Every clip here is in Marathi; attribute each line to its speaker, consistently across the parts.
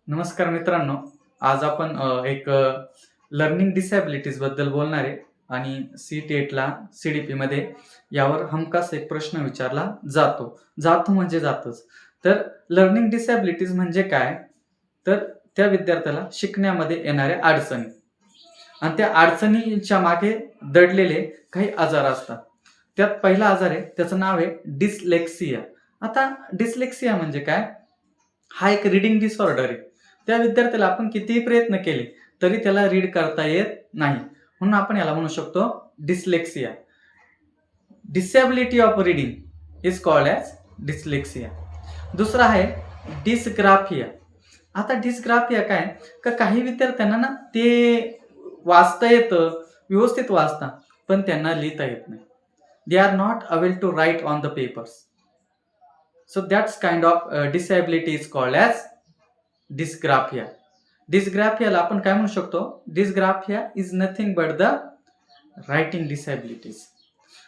Speaker 1: नमस्कार मित्रांनो. आज आपण एक लर्निंग डिसॅबिलिटीज बद्दल बोलणार आहे आणि सी-टेटला, सी-डी-पीमध्ये यावर हमखास एक प्रश्न विचारला जातो. जातो म्हणजे जातोच. तर लर्निंग डिसॅबिलिटीज म्हणजे काय? तर त्या विद्यार्थ्याला शिकण्यामध्ये येणाऱ्या अडचणी आणि त्या अडचणीच्या मागे दडलेले काही आजार असतात. त्यात पहिला आजार आहे, त्याचं नाव आहे डिस्लेक्सिया. आता डिस्लेक्सिया म्हणजे काय? हा एक रीडिंग डिसऑर्डर आहे. त्या विद्यार्थ्याला आपण कितीही प्रयत्न केले, तरी त्याला रीड करता येत नाही. म्हणून आपण याला म्हणू शकतो dyslexia. Disability of reading is called as dyslexia. दुसरा आहे डिस्ग्राफिया. आता डिस्ग्राफिया काय? का काही विद्यार्थ्यांना ना ते वाचता येतं, व्यवस्थित वाचता, पण त्यांना लिहिता येत नाही. They are not able to write on the papers. So that's kind of disability is called as dysgraphia. Dysgraphia आपण काय म्हणू शकतो? Dysgraphia is nothing but the writing disabilities.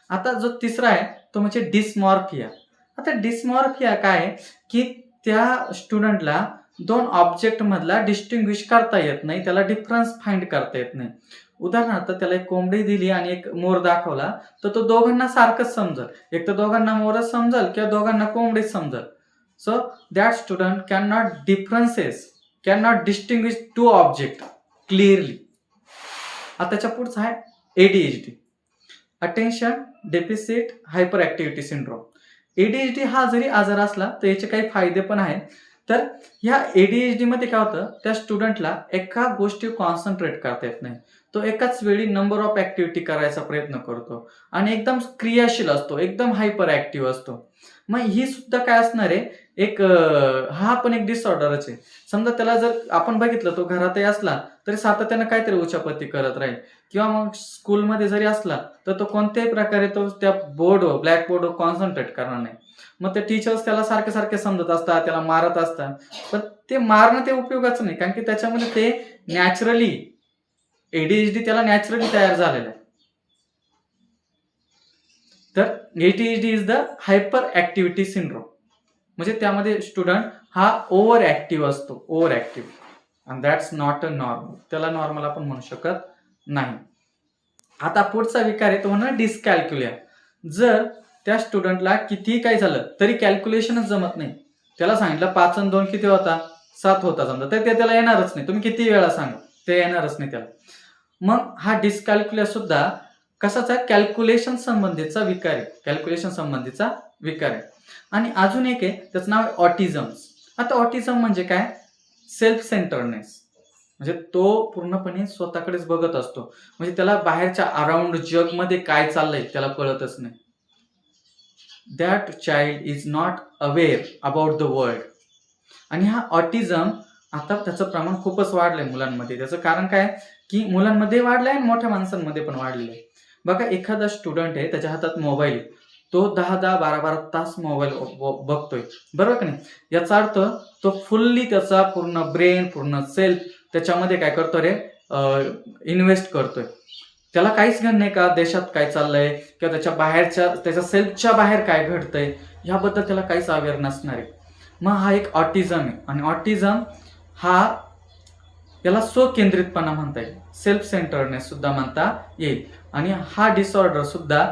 Speaker 1: आता जो तिसरा आहे तो म्हणजे डिस्मॉर्फिया. आता डिस्मॉर्फिया काय आहे की त्या स्टुडंटला दोन ऑब्जेक्ट मधला डिस्टिंग्विश करता येत नाही, त्याला डिफरन्स फाइंड करता येत नाही. उदाहरणार्थ त्याला एक कोंबडी दिली आणि एक मोर दाखवला, तर तो दोघांना सारखंच समजल. एक तर दोघांना मोरच समजल किंवा दोघांना कोंबडीच समजल. So that student can not distinguish two object clearly. आता त्याच्या पुढचा आहे ADHD, attention deficit hyperactivity syndrome. ADHD हा जरी आजार असला तर याचे काही फायदे पण आहेत. तर ह्या ADHD मध्ये काय होतं, त्या स्टुडंटला एका गोष्टी कॉन्सन्ट्रेट करता येत नाही. तो एकाच वेळी नंबर ऑफ ऍक्टिव्हिटी करायचा प्रयत्न करतो आणि एकदम क्रियाशील असतो, एकदम हायपर ऍक्टिव्ह असतो. मग ही सुद्धा काय असणार आहे, एक हा पण एक डिसऑर्डरच आहे. समजा त्याला जर आपण बघितलं, तो घरातही असला तरी सातत्यानं काहीतरी उचापत्ती करत राहील किंवा मग स्कूलमध्ये जरी असला तर तो कोणत्याही प्रकारे तो त्या बोर्डवर, ब्लॅक बोर्डवर कॉन्सन्ट्रेट करणार नाही. मग ते टीचर्स त्याला सारखे सारखे समजत असतात, त्याला मारत असतात, पण ते मारणं ते उपयोगाचं नाही, कारण की त्याच्यामध्ये ते नॅचरली ADHD त्याला नॅचरली तयार झालेला आहे. तर ADHD is the hyper activity syndrome. म्हणजे त्यामध्ये स्टुडंट हा ओव्हर ऍक्टिव्ह असतो, over active, and that's not a normal. त्याला नॉर्मल आपण म्हणू शकत नाही. आता पुढचा विकार आहे तो म्हणा डिस्कॅल्क्युलिया. जर त्या स्टुडंटला कितीही काही झालं तरी कॅल्क्युलेशनच जमत नाही, त्याला सांगितलं 5 आणि 2 किती होता, 7 होता समजा, तर ते त्याला येणारच नाही. तुम्ही किती वेळा सांगा, ते येणारच नाही त्याला. मग हा डिस्कॅल्क्युलिया सुद्धा कशाचा? कॅल्क्युलेशन संबंधीचा विकार आहे, कॅल्क्युलेशन संबंधीचा विकार आहे. आणि अजून एक आहे, त्याचं नाव आहे ऑटिझम. आता ऑटिझम म्हणजे काय? सेल्फ सेंटरनेस. म्हणजे तो पूर्णपणे स्वतःकडेच बघत असतो, म्हणजे त्याला बाहेरच्या अराउंड जगमध्ये काय चाललंय त्याला कळतच नाही. That child is not aware about the world. आणि हा ऑटिझम आता त्याचं प्रमाण खूपच वाढलंय मुलांमध्ये. त्याचं कारण काय की मुलांमध्ये वाढलंय आणि मोठ्या माणसांमध्ये पण वाढलेलं आहे. बघा, एखादा स्टुडंट आहे, त्याच्या हातात मोबाईल आहे, तो 10-10, 12-12 तास मोबाईल बघतोय, बरोबर का नाही? याचा अर्थ तो फुल्ली त्याचा पूर्ण ब्रेन, पूर्ण सेल्फ त्याच्यामध्ये काय करतो रे, इन्व्हेस्ट करतोय. त्याला काहीच घेणं नाही का देशात काय चाललंय किंवा त्याच्या बाहेरच्या, त्याच्या सेल्फच्या बाहेर काय घडतंय ह्याबद्दल त्याला काहीच अवेअर नसणार आहे. मग हा एक ऑटिझम आहे. आणि ऑटिझम हा याला स्वकेंद्रितपणा म्हणता येईल, सेल्फ सेंटरनेस सुद्धा म्हणता येईल. आणि हा डिसऑर्डर सुद्धा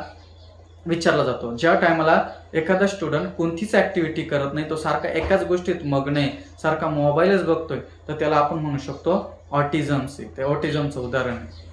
Speaker 1: विचारला जातो ज्या टायमाला एखादा स्टुडंट कोणतीच ऍक्टिव्हिटी करत नाही, तो सारखा एकाच गोष्टीत मग्न आहे, सारखा मोबाईलच बघतोय, तर त्याला आपण म्हणू शकतो ऑटिझम. ते ऑटिझमचं उदाहरण आहे.